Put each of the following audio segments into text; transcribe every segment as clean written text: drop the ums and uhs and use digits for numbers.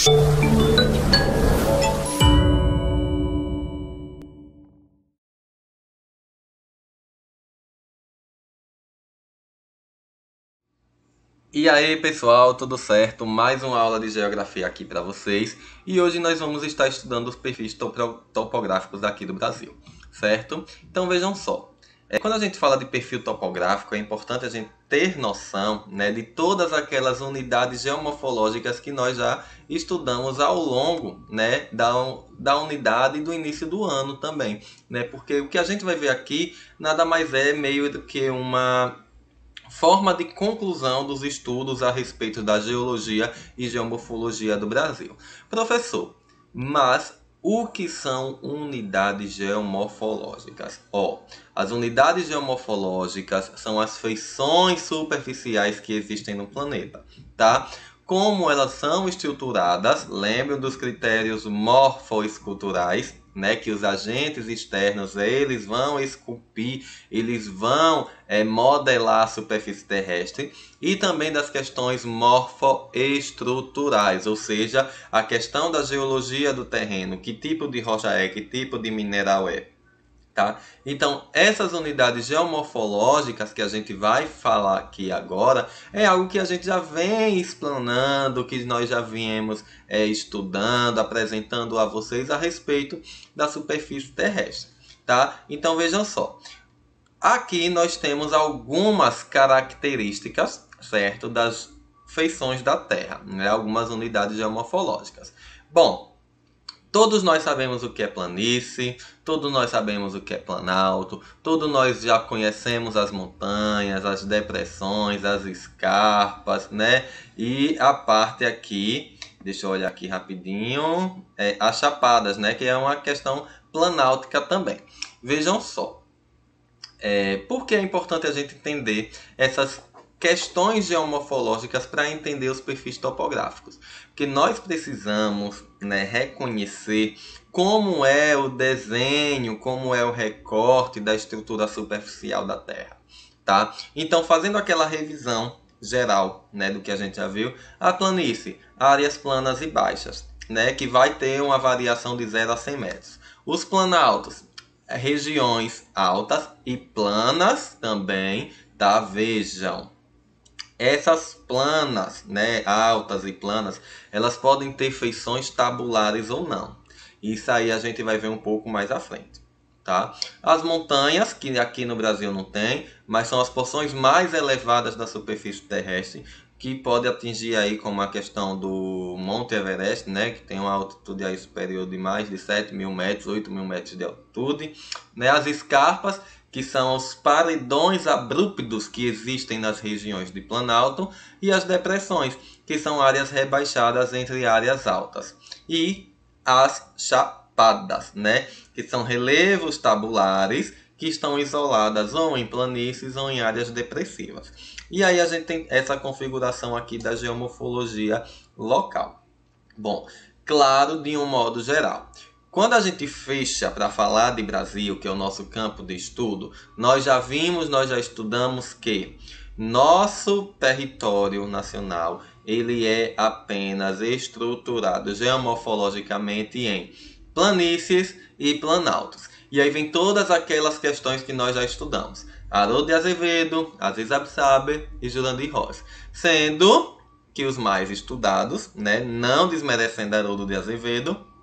E aí pessoal, tudo certo? Mais uma aula de geografia aqui para vocês. E hoje nós vamos estar estudando os perfis topográficos daqui do Brasil, certo? Então vejam só, quando a gente fala de perfil topográfico, é importante a gente ter noção, né, de todas aquelas unidades geomorfológicas que nós já estudamos ao longo, né, da unidade do início do ano também, né? Porque o que a gente vai ver aqui nada mais é meio do que uma forma de conclusão dos estudos a respeito da geologia e geomorfologia do Brasil. Professor, mas o que são unidades geomorfológicas? As unidades geomorfológicas são as feições superficiais que existem no planeta, tá? Como elas são estruturadas, lembram dos critérios morfoesculturais, né, que os agentes externos eles vão esculpir, eles vão modelar a superfície terrestre, e também das questões morfoestruturais, ou seja, a questão da geologia do terreno, que tipo de rocha é, que tipo de mineral é. Tá? Então, essas unidades geomorfológicas que a gente vai falar aqui agora é algo que a gente já vem explanando, que nós já viemos estudando, apresentando a vocês a respeito da superfície terrestre. Tá? Então, vejam só. Aqui nós temos algumas características, certo, das feições da Terra, né? Algumas unidades geomorfológicas. Bom, todos nós sabemos o que é planície, todos nós sabemos o que é planalto, todos nós já conhecemos as montanhas, as depressões, as escarpas, né? E a parte aqui, deixa eu olhar aqui rapidinho, as chapadas, né? Que é uma questão planáltica também. Vejam só, por que é importante a gente entender essas questões geomorfológicas para entender os perfis topográficos? Porque nós precisamos, né, reconhecer como é o desenho, como é o recorte da estrutura superficial da Terra, tá? Então, fazendo aquela revisão geral, né, do que a gente já viu, a planície, áreas planas e baixas, né, que vai ter uma variação de 0 a 100 metros. Os planaltos, regiões altas e planas também, tá? Vejam, essas planas, né, altas e planas, elas podem ter feições tabulares ou não. Isso aí a gente vai ver um pouco mais à frente, tá? As montanhas, que aqui no Brasil não tem, mas são as porções mais elevadas da superfície terrestre, que pode atingir aí como a questão do Monte Everest, né, que tem uma altitude aí superior de mais de 7.000 metros, 8.000 metros de altitude, né? As escarpas, que são os paredões abruptos que existem nas regiões de planalto, e as depressões, que são áreas rebaixadas entre áreas altas, e as chapadas, né, que são relevos tabulares que estão isoladas ou em planícies ou em áreas depressivas. E aí a gente tem essa configuração aqui da geomorfologia local. Bom, claro, de um modo geral. Quando a gente fecha para falar de Brasil, que é o nosso campo de estudo, nós já estudamos que nosso território nacional ele é apenas estruturado geomorfologicamente em planícies e planaltos. E aí vem todas aquelas questões que nós já estudamos. Haroldo de Azevedo, Aziz Absaber e Jurandir Rocha. Sendo que os mais estudados, né, não desmerecendo Haroldo de Azevedo,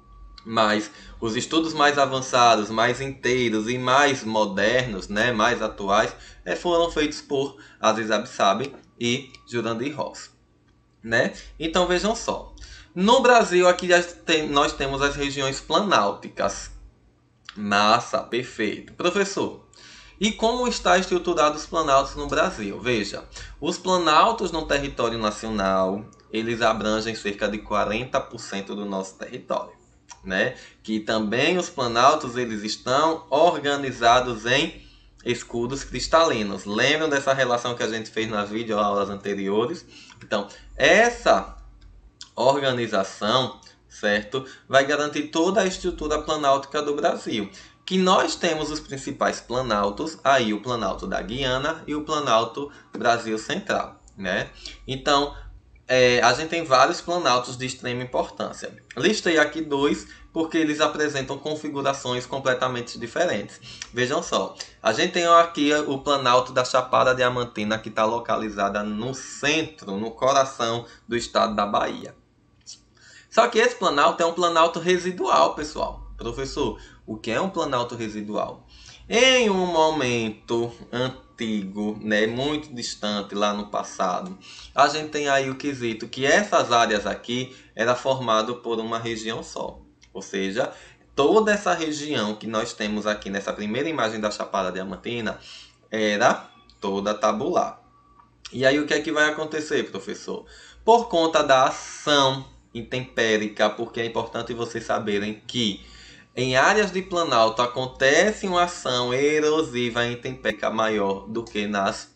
mas os estudos mais avançados, mais inteiros e mais modernos, né, mais atuais, foram feitos por Aziz Absaber e Jurandir Rocha, né? Então vejam só. No Brasil aqui nós temos as regiões planálticas. Massa, perfeito. Professor, e como está estruturado os planaltos no Brasil? Veja, os planaltos no território nacional, eles abrangem cerca de 40% do nosso território, né? Que também os planaltos eles estão organizados em escudos cristalinos. Lembram dessa relação que a gente fez nas videoaulas anteriores? Então, essa organização, certo, vai garantir toda a estrutura planáltica do Brasil. Que nós temos os principais planaltos, aí o Planalto da Guiana e o Planalto Brasil Central, né? Então, a gente tem vários planaltos de extrema importância. Listei aqui dois porque eles apresentam configurações completamente diferentes. Vejam só, a gente tem aqui o Planalto da Chapada Diamantina, que está localizada no centro, no coração do estado da Bahia. Só que esse planalto é um planalto residual, pessoal. Professor, o que é um planalto residual? Em um momento antigo, né, muito distante lá no passado, a gente tem aí o quesito que essas áreas aqui era formado por uma região só. Ou seja, toda essa região que nós temos aqui nessa primeira imagem da Chapada Diamantina era toda tabular. E aí o que é que vai acontecer, professor? Por conta da ação intempérica, porque é importante vocês saberem que em áreas de planalto acontece uma ação erosiva intempérica maior do que nas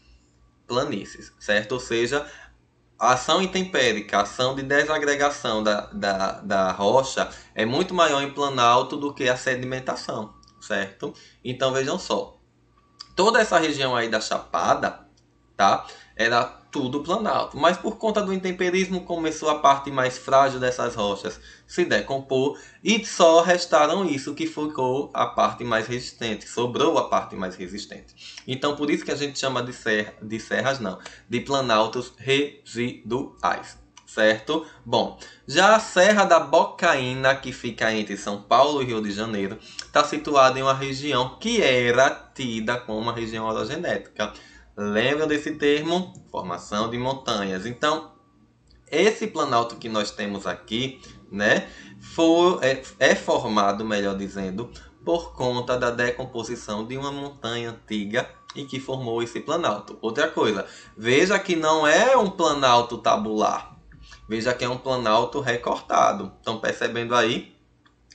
planícies, certo? Ou seja, a ação intempérica, a ação de desagregação da rocha é muito maior em planalto do que a sedimentação, certo? Então vejam só, toda essa região aí da Chapada, tá? Era tudo planalto, mas por conta do intemperismo começou a parte mais frágil dessas rochas se decompor e só restaram isso que ficou a parte mais resistente, sobrou a parte mais resistente. Então por isso que a gente chama de planaltos residuais, certo? Bom, já a Serra da Bocaina, que fica entre São Paulo e Rio de Janeiro, está situada em uma região que era tida como uma região orogenética. Lembram desse termo? Formação de montanhas. Então, esse planalto que nós temos aqui, né, é formado, melhor dizendo, por conta da decomposição de uma montanha antiga e que formou esse planalto. Outra coisa, veja que não é um planalto tabular. Veja que é um planalto recortado. Estão percebendo aí?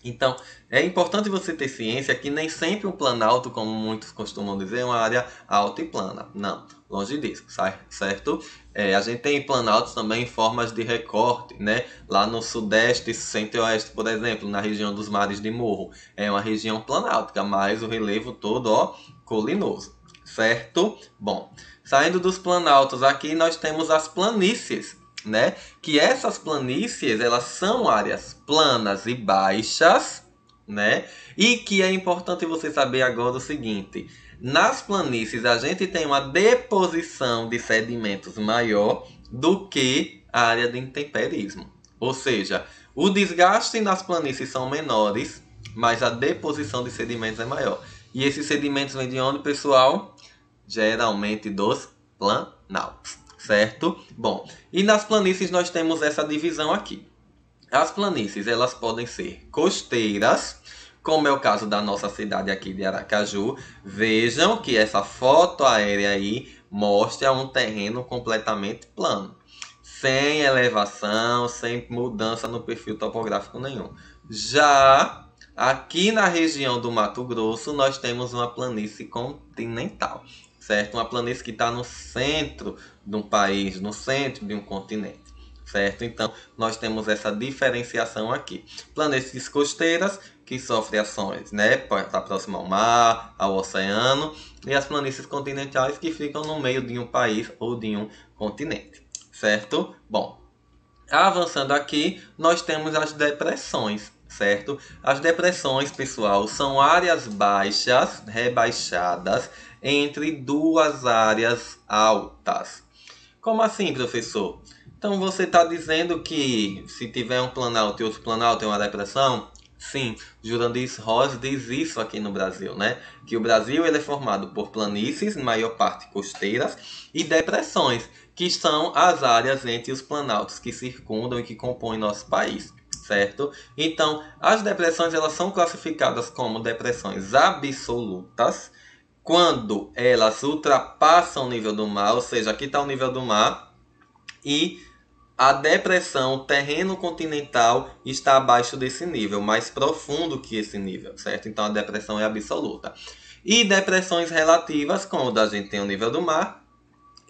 Então, é importante você ter ciência que nem sempre um planalto, como muitos costumam dizer, é uma área alta e plana. Não, longe disso, certo? A gente tem planaltos também em formas de recorte, né? Lá no sudeste e centro-oeste, por exemplo, na região dos mares de morro. É uma região planáltica, mas o relevo todo, ó, colinoso, certo? Bom, saindo dos planaltos, aqui nós temos as planícies, né? Que essas planícies, elas são áreas planas e baixas, né? E que é importante você saber agora o seguinte: nas planícies a gente tem uma deposição de sedimentos maior do que a área de intemperismo. Ou seja, o desgaste nas planícies são menores, mas a deposição de sedimentos é maior. E esses sedimentos vêm de onde, pessoal? Geralmente dos planaltos. Certo? Bom, e nas planícies nós temos essa divisão aqui. As planícies, elas podem ser costeiras, como é o caso da nossa cidade aqui de Aracaju. Vejam que essa foto aérea aí mostra um terreno completamente plano, sem elevação, sem mudança no perfil topográfico nenhum. Já aqui na região do Mato Grosso, nós temos uma planície continental, certo? Uma planície que está no centro de um país, no centro de um continente, certo? Então, nós temos essa diferenciação aqui. Planícies costeiras, que sofrem ações, né? Está próximo ao mar, ao oceano, e as planícies continentais, que ficam no meio de um país ou de um continente, certo? Bom, avançando aqui, nós temos as depressões, certo? As depressões, pessoal, são áreas baixas, rebaixadas, entre duas áreas altas. Como assim, professor? Então você está dizendo que se tiver um planalto e outro planalto tem uma depressão? Sim, Jurandir Rosa diz isso aqui no Brasil, né? Que o Brasil ele é formado por planícies, maior parte costeiras, e depressões, que são as áreas entre os planaltos que circundam e que compõem nosso país, certo? Então, as depressões elas são classificadas como depressões absolutas, quando elas ultrapassam o nível do mar, ou seja, aqui está o nível do mar, e a depressão, o terreno continental, está abaixo desse nível, mais profundo que esse nível, certo? Então a depressão é absoluta. E depressões relativas, quando a gente tem o nível do mar,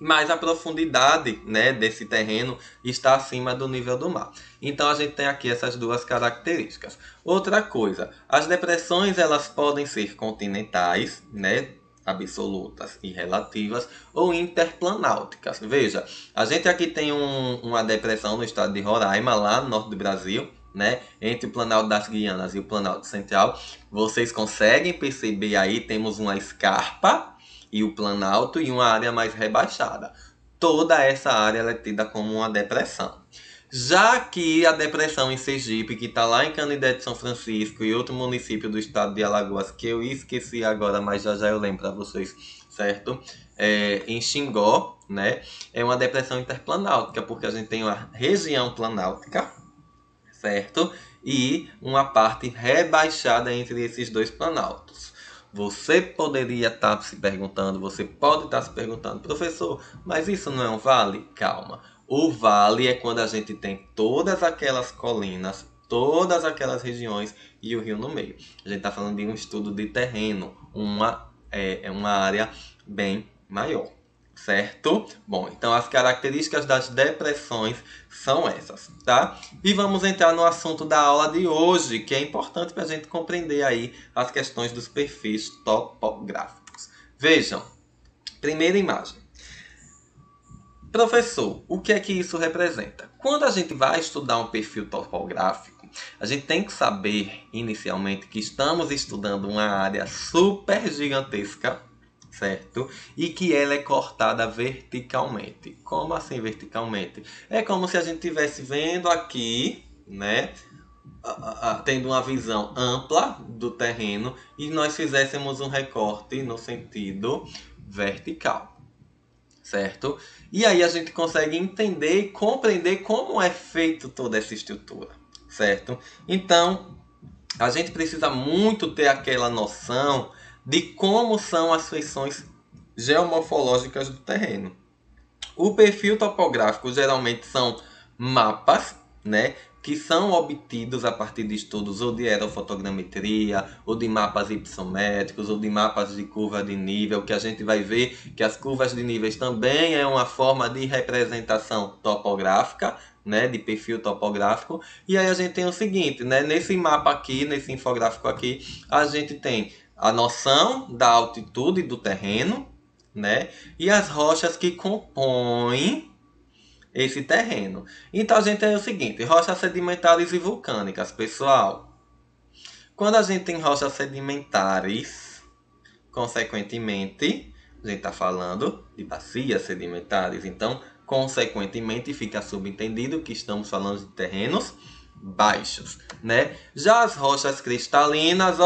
mas a profundidade, né, desse terreno está acima do nível do mar. Então a gente tem aqui essas duas características. Outra coisa, as depressões elas podem ser continentais, né? absolutas e relativas ou interplanáuticas. Veja, a gente aqui tem uma depressão no estado de Roraima, lá no norte do Brasil, né? Entre o Planalto das Guianas e o Planalto Central. Vocês conseguem perceber aí, temos uma escarpa e o Planalto e uma área mais rebaixada. Toda essa área ela é tida como uma depressão. Já que a depressão em Sergipe, que está lá em Canidé de São Francisco e outro município do estado de Alagoas, que eu esqueci agora, mas já eu lembro para vocês, certo? Em Xingó, né? É uma depressão interplanáutica, porque a gente tem uma região planáutica, certo? E uma parte rebaixada entre esses dois planaltos. Você poderia estar se perguntando, você pode estar se perguntando, professor, mas isso não é um vale? Calma. O vale é quando a gente tem todas aquelas colinas, todas aquelas regiões e o rio no meio. A gente está falando de um estudo de terreno, uma área bem maior, certo? Bom, então as características das depressões são essas, tá? E vamos entrar no assunto da aula de hoje, que é importante para a gente compreender aí as questões dos perfis topográficos. Vejam, primeira imagem. Professor, o que é que isso representa? Quando a gente vai estudar um perfil topográfico, a gente tem que saber, inicialmente, que estamos estudando uma área super gigantesca, certo? E que ela é cortada verticalmente. Como assim verticalmente? É como se a gente estivesse vendo aqui, né? Tendo uma visão ampla do terreno e nós fizéssemos um recorte no sentido vertical. Certo? E aí a gente consegue entender e compreender como é feito toda essa estrutura, certo? Então, a gente precisa muito ter aquela noção de como são as feições geomorfológicas do terreno. O perfil topográfico geralmente são mapas, né? Que são obtidos a partir de estudos ou de aerofotogrametria, ou de mapas hipossométricos, ou de mapas de curva de nível, que a gente vai ver que as curvas de níveis também é uma forma de representação topográfica, né, de perfil topográfico. E aí a gente tem o seguinte, né, nesse mapa aqui, nesse infográfico aqui, a gente tem a noção da altitude do terreno, né, e as rochas que compõem esse terreno. Então a gente tem o seguinte, rochas sedimentares e vulcânicas, pessoal. Quando a gente tem rochas sedimentares, consequentemente, a gente está falando de bacias sedimentares. Então, consequentemente, fica subentendido que estamos falando de terrenos baixos, né? Já as rochas cristalinas,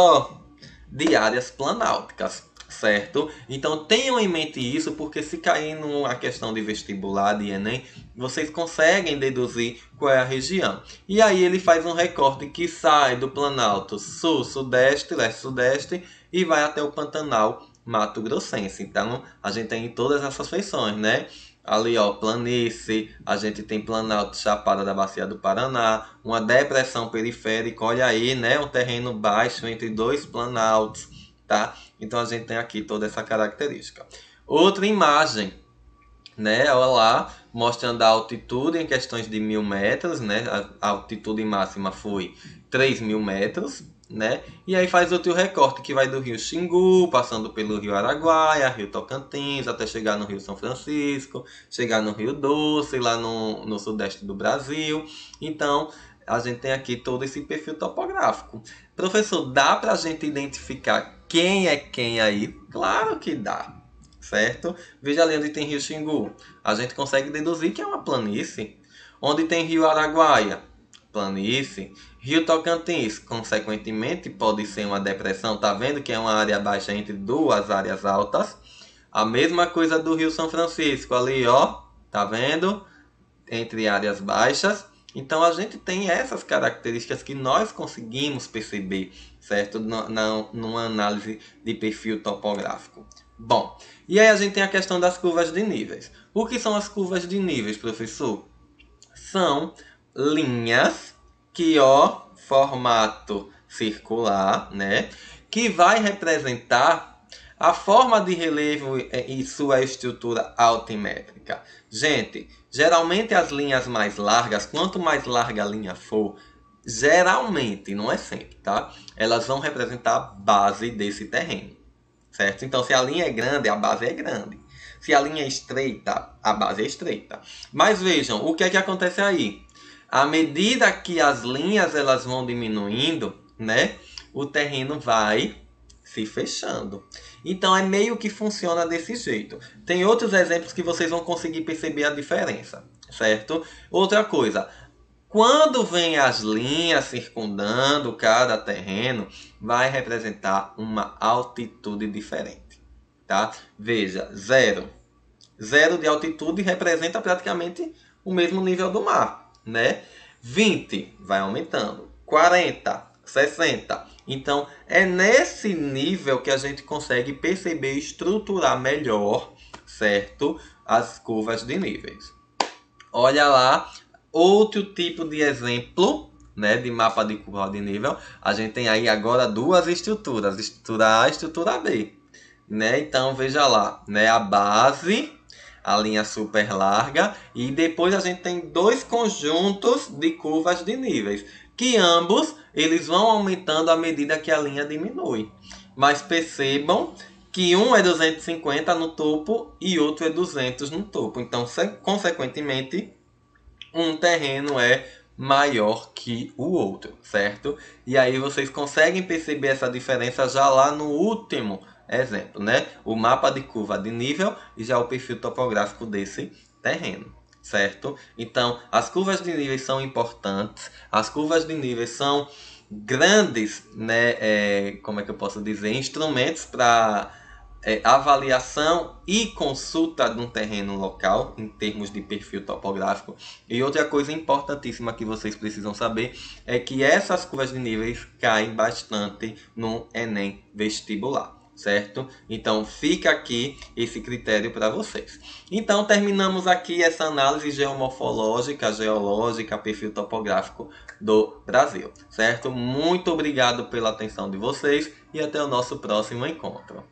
de áreas planálticas. Certo? Então tenham em mente isso, porque se cair numa questão de vestibular, de Enem, vocês conseguem deduzir qual é a região. E aí ele faz um recorte que sai do Planalto Sul, Sudeste, Leste, Sudeste e vai até o Pantanal Mato Grossense. Então a gente tem todas essas feições, né? Ali, planície, a gente tem Planalto Chapada da Bacia do Paraná, uma depressão periférica, olha aí, né? Um terreno baixo entre dois planaltos, tá? Então a gente tem aqui toda essa característica. Outra imagem, né? Olha lá, mostrando a altitude em questões de 1000 metros, né? A altitude máxima foi 3000 metros, né? E aí faz outro recorte que vai do rio Xingu, passando pelo rio Araguaia, rio Tocantins, até chegar no rio São Francisco, chegar no rio Doce, lá no sudeste do Brasil. Então, a gente tem aqui todo esse perfil topográfico. Professor, dá para a gente identificar quem é quem aí? Claro que dá, certo? Veja ali onde tem rio Xingu. A gente consegue deduzir que é uma planície. Onde tem rio Araguaia? Planície. Rio Tocantins, consequentemente, pode ser uma depressão. Tá vendo que é uma área baixa entre duas áreas altas? A mesma coisa do rio São Francisco ali, tá vendo? Entre áreas baixas. Então a gente tem essas características que nós conseguimos perceber, certo? Numa análise de perfil topográfico. Bom, e aí a gente tem a questão das curvas de níveis. O que são as curvas de níveis, professor? São linhas que, formato circular, né? Que vai representar a forma de relevo e sua estrutura altimétrica. Gente, geralmente as linhas mais largas, quanto mais larga a linha for, geralmente, não é sempre, tá? Elas vão representar a base desse terreno, certo? Então, se a linha é grande, a base é grande. Se a linha é estreita, a base é estreita. Mas vejam, o que é que acontece aí? À medida que as linhas elas vão diminuindo, né, o terreno vai se fechando. Então, é meio que funciona desse jeito. Tem outros exemplos que vocês vão conseguir perceber a diferença, certo? Outra coisa, quando vem as linhas circundando cada terreno, vai representar uma altitude diferente, tá? Veja, 0. 0 de altitude representa praticamente o mesmo nível do mar, né? 20 vai aumentando, 40, 60. Então, é nesse nível que a gente consegue perceber e estruturar melhor, certo? As curvas de níveis. Olha lá, outro tipo de exemplo, né, de mapa de curva de nível. A gente tem aí agora duas estruturas, estrutura A e estrutura B, né? Então, veja lá, né, a base, a linha super larga, e depois a gente tem dois conjuntos de curvas de níveis, que ambos eles vão aumentando à medida que a linha diminui. Mas percebam que um é 250 no topo e outro é 200 no topo. Então, consequentemente, um terreno é maior que o outro, certo? E aí vocês conseguem perceber essa diferença já lá no último exemplo, né? O mapa de curva de nível e já o perfil topográfico desse terreno, certo? Então, as curvas de níveis são importantes, as curvas de níveis são grandes, né? Como é que eu posso dizer? Instrumentos para avaliação e consulta de um terreno local em termos de perfil topográfico. E outra coisa importantíssima que vocês precisam saber é que essas curvas de níveis caem bastante no Enem vestibular, certo? Então fica aqui esse critério para vocês. Então terminamos aqui essa análise geomorfológica, geológica, perfil topográfico do Brasil, certo? Muito obrigado pela atenção de vocês e até o nosso próximo encontro.